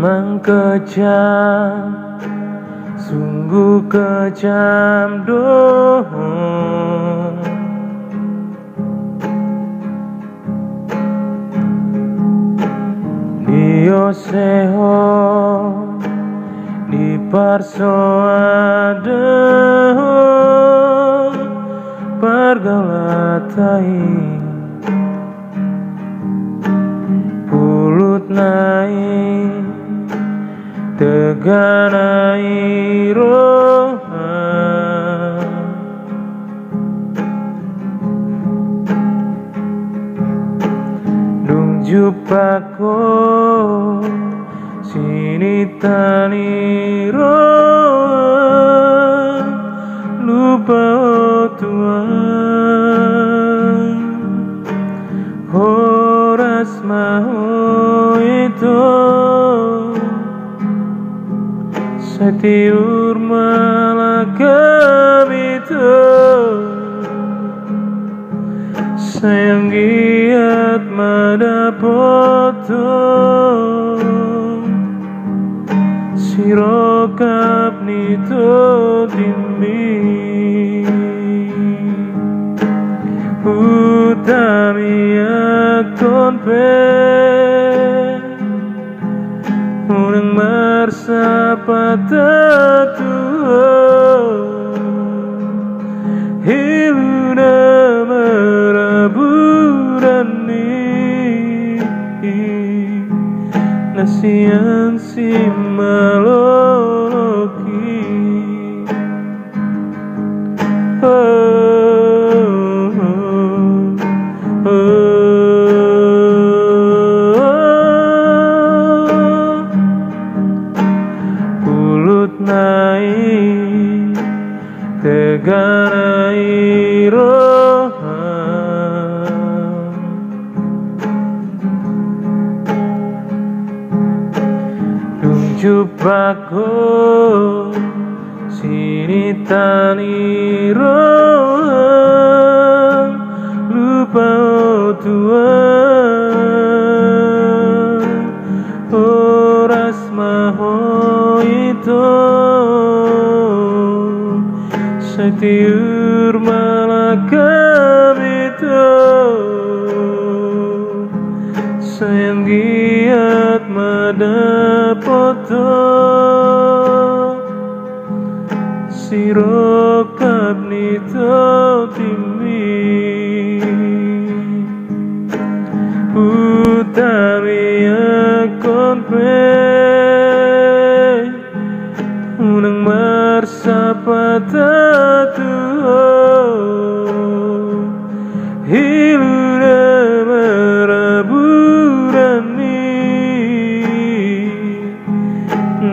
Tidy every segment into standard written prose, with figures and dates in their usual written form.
memang kejam, sungguh kejam dong. Dio seho di parsoade pergalatai pulut naik teganai roha dung jupako sini tani roha lupa Tuhan horas mau itu setiur malakam itu sayang giat madapoto sirokap nito timbi utami akon pe unang marsapata hiluna meraburani nasian si maloloki pulut naik teganai roha dung jupako sini tani roha lupa Tuhan horas maho itu setiur malakam itu sayang giat madapoto sirokap nito timbi utami akon pe unang marsapata hiluna meraburani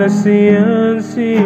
nasian si